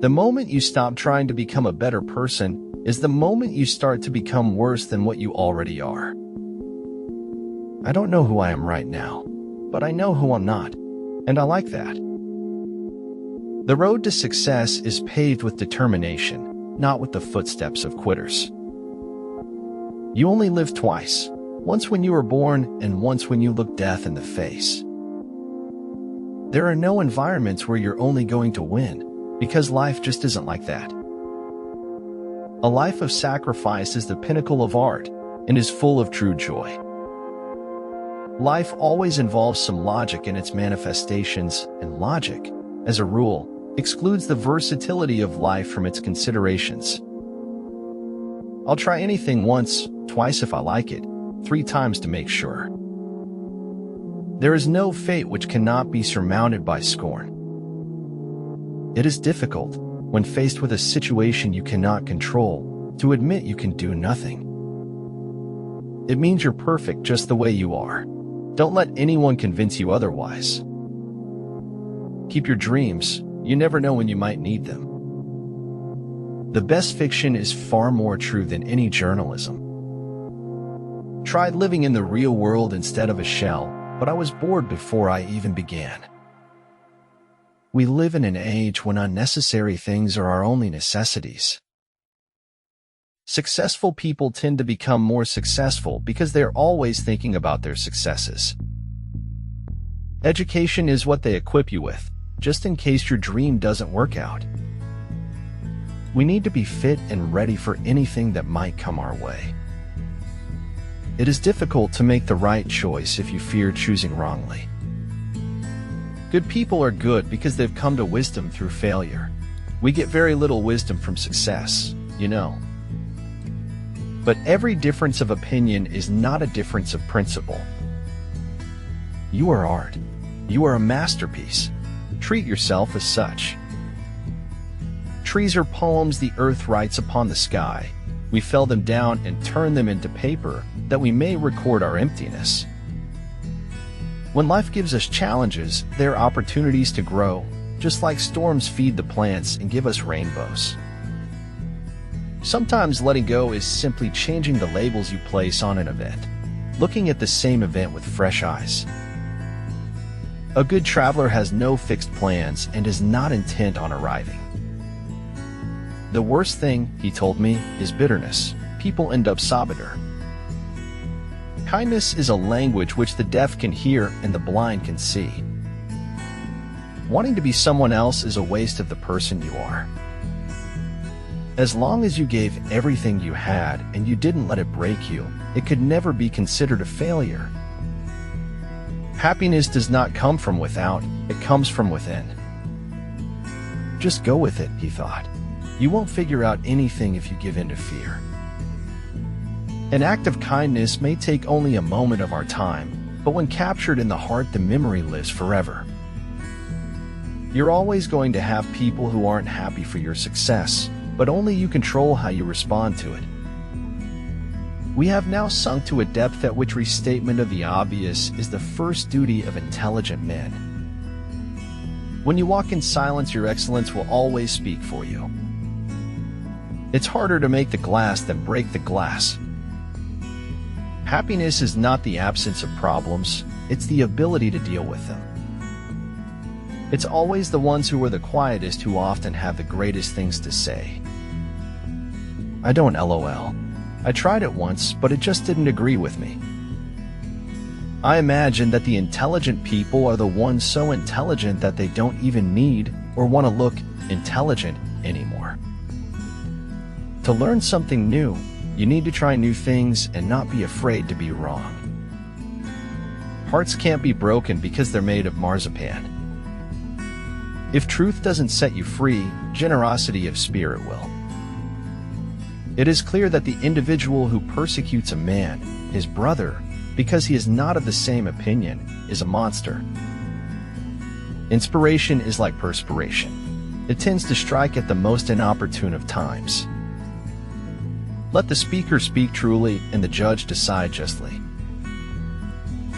The moment you stop trying to become a better person is the moment you start to become worse than what you already are. I don't know who I am right now, but I know who I'm not, and I like that. The road to success is paved with determination, not with the footsteps of quitters. You only live twice, once when you were born and once when you look death in the face. There are no environments where you're only going to win, because life just isn't like that. A life of sacrifice is the pinnacle of art and is full of true joy. Life always involves some logic in its manifestations, and logic, as a rule, excludes the versatility of life from its considerations. I'll try anything once, twice if I like it, 3 times to make sure. There is no fate which cannot be surmounted by scorn. It is difficult, when faced with a situation you cannot control, to admit you can do nothing. It means you're perfect just the way you are. Don't let anyone convince you otherwise. Keep your dreams, you never know when you might need them. The best fiction is far more true than any journalism. Tried living in the real world instead of a shell, but I was bored before I even began. We live in an age when unnecessary things are our only necessities. Successful people tend to become more successful because they're always thinking about their successes. Education is what they equip you with, just in case your dream doesn't work out. We need to be fit and ready for anything that might come our way. It is difficult to make the right choice if you fear choosing wrongly. Good people are good because they've come to wisdom through failure. We get very little wisdom from success, you know. But every difference of opinion is not a difference of principle. You are art. You are a masterpiece. Treat yourself as such. Trees are poems the earth writes upon the sky. We fell them down and turn them into paper that we may record our emptiness. When life gives us challenges, there are opportunities to grow, just like storms feed the plants and give us rainbows. Sometimes letting go is simply changing the labels you place on an event, looking at the same event with fresh eyes. A good traveler has no fixed plans and is not intent on arriving. The worst thing, he told me, is bitterness. People end up saboteur. Kindness is a language which the deaf can hear and the blind can see. Wanting to be someone else is a waste of the person you are. As long as you gave everything you had and you didn't let it break you, it could never be considered a failure. Happiness does not come from without, it comes from within. Just go with it, he thought. You won't figure out anything if you give in to fear. An act of kindness may take only a moment of our time, but when captured in the heart, the memory lives forever. You're always going to have people who aren't happy for your success, but only you control how you respond to it. We have now sunk to a depth at which restatement of the obvious is the first duty of intelligent men. When you walk in silence, your excellence will always speak for you. It's harder to make the glass than break the glass. Happiness is not the absence of problems, it's the ability to deal with them. It's always the ones who are the quietest who often have the greatest things to say. I don't LOL. I tried it once, but it just didn't agree with me. I imagine that the intelligent people are the ones so intelligent that they don't even need or want to look intelligent anymore. To learn something new, you need to try new things and not be afraid to be wrong. Hearts can't be broken because they're made of marzipan. If truth doesn't set you free, generosity of spirit will. It is clear that the individual who persecutes a man, his brother, because he is not of the same opinion, is a monster. Inspiration is like perspiration. It tends to strike at the most inopportune of times. Let the speaker speak truly and the judge decide justly.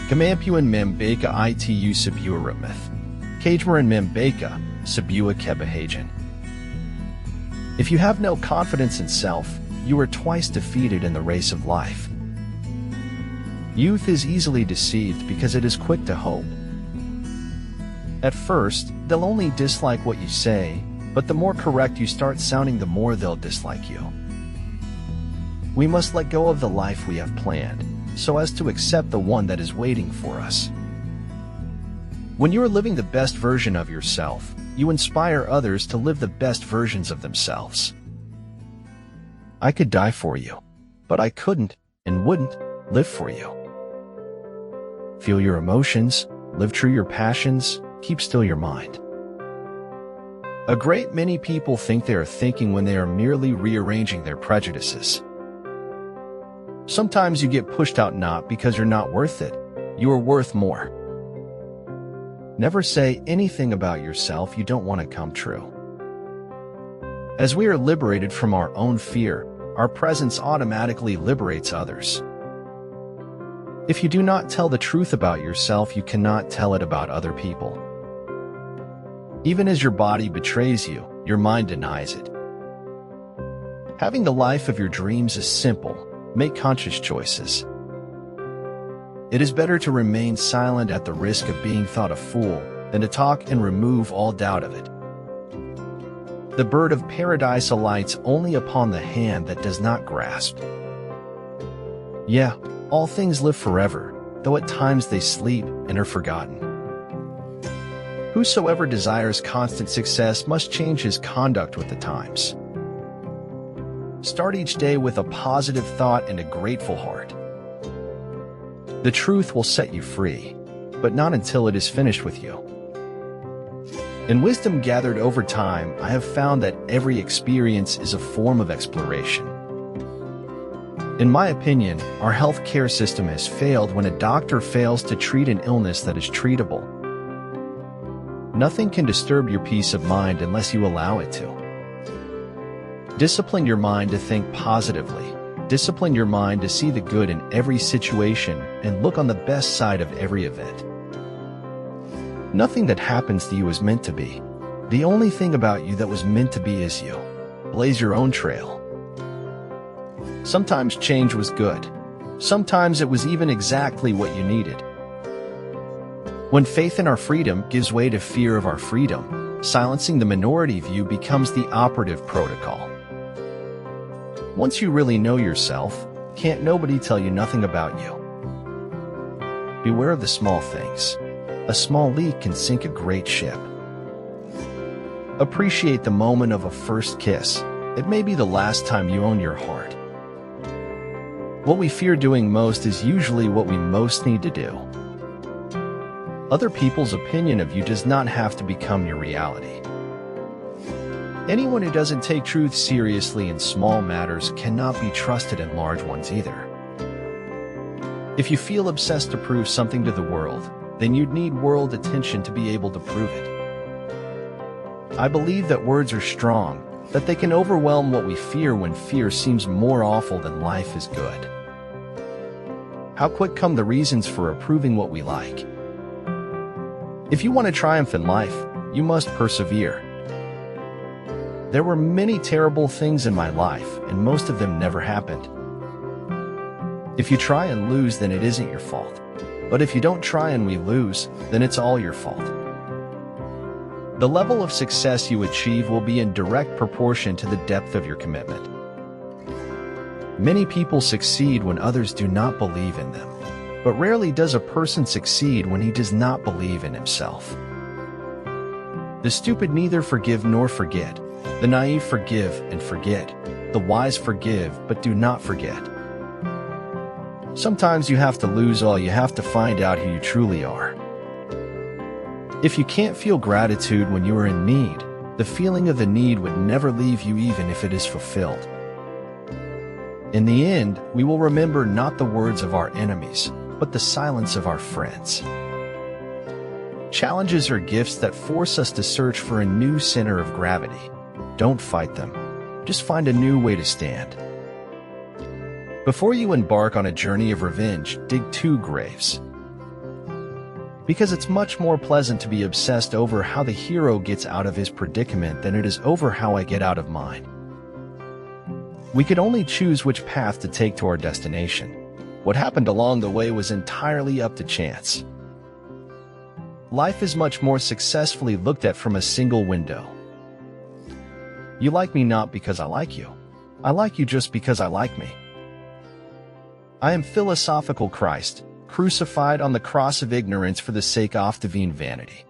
Kamampuan membeka itu sabua rumith. Kajmaran membeka sabua kebahajan. If you have no confidence in self, you are twice defeated in the race of life. Youth is easily deceived because it is quick to hope. At first, they'll only dislike what you say, but the more correct you start sounding, the more they'll dislike you. We must let go of the life we have planned, so as to accept the one that is waiting for us. When you are living the best version of yourself, you inspire others to live the best versions of themselves. I could die for you, but I couldn't and wouldn't live for you. Feel your emotions, live true your passions, keep still your mind. A great many people think they are thinking when they are merely rearranging their prejudices. Sometimes you get pushed out not because you're not worth it, you are worth more. Never say anything about yourself you don't want to come true. As we are liberated from our own fear, our presence automatically liberates others. If you do not tell the truth about yourself, you cannot tell it about other people. Even as your body betrays you, your mind denies it. Having the life of your dreams is simple. Make conscious choices. It is better to remain silent at the risk of being thought a fool than to talk and remove all doubt of it. The bird of paradise alights only upon the hand that does not grasp. Yeah, all things live forever, though at times they sleep and are forgotten. Whosoever desires constant success must change his conduct with the times. Start each day with a positive thought and a grateful heart. The truth will set you free, but not until it is finished with you. In wisdom gathered over time, I have found that every experience is a form of exploration. In my opinion, our healthcare system has failed when a doctor fails to treat an illness that is treatable. Nothing can disturb your peace of mind unless you allow it to. Discipline your mind to think positively. Discipline your mind to see the good in every situation and look on the best side of every event. Nothing that happens to you is meant to be. The only thing about you that was meant to be is you. Blaze your own trail. Sometimes change was good. Sometimes it was even exactly what you needed. When faith in our freedom gives way to fear of our freedom, silencing the minority view becomes the operative protocol. Once you really know yourself, can't nobody tell you nothing about you. Beware of the small things. A small leak can sink a great ship. Appreciate the moment of a first kiss. It may be the last time you own your heart. What we fear doing most is usually what we most need to do. Other people's opinion of you does not have to become your reality. Anyone who doesn't take truth seriously in small matters cannot be trusted in large ones either. If you feel obsessed to prove something to the world, then you'd need world attention to be able to prove it. I believe that words are strong, that they can overwhelm what we fear when fear seems more awful than life is good. How quick come the reasons for approving what we like. If you want to triumph in life, you must persevere. There were many terrible things in my life, and most of them never happened. If you try and lose, then it isn't your fault. But if you don't try and we lose, then it's all your fault. The level of success you achieve will be in direct proportion to the depth of your commitment. Many people succeed when others do not believe in them, but rarely does a person succeed when he does not believe in himself. The stupid neither forgive nor forget. The naive forgive and forget. The wise forgive but do not forget. Sometimes you have to lose all you have to find out who you truly are. If you can't feel gratitude when you are in need, the feeling of the need would never leave you even if it is fulfilled. In the end, we will remember not the words of our enemies, but the silence of our friends. Challenges are gifts that force us to search for a new center of gravity. Don't fight them. Just find a new way to stand. Before you embark on a journey of revenge, dig 2 graves. Because it's much more pleasant to be obsessed over how the hero gets out of his predicament than it is over how I get out of mine. We could only choose which path to take to our destination. What happened along the way was entirely up to chance. Life is much more successfully looked at from a single window. You like me not because I like you. I like you just because I like me. I am philosophical Christ, crucified on the cross of ignorance for the sake of divine vanity.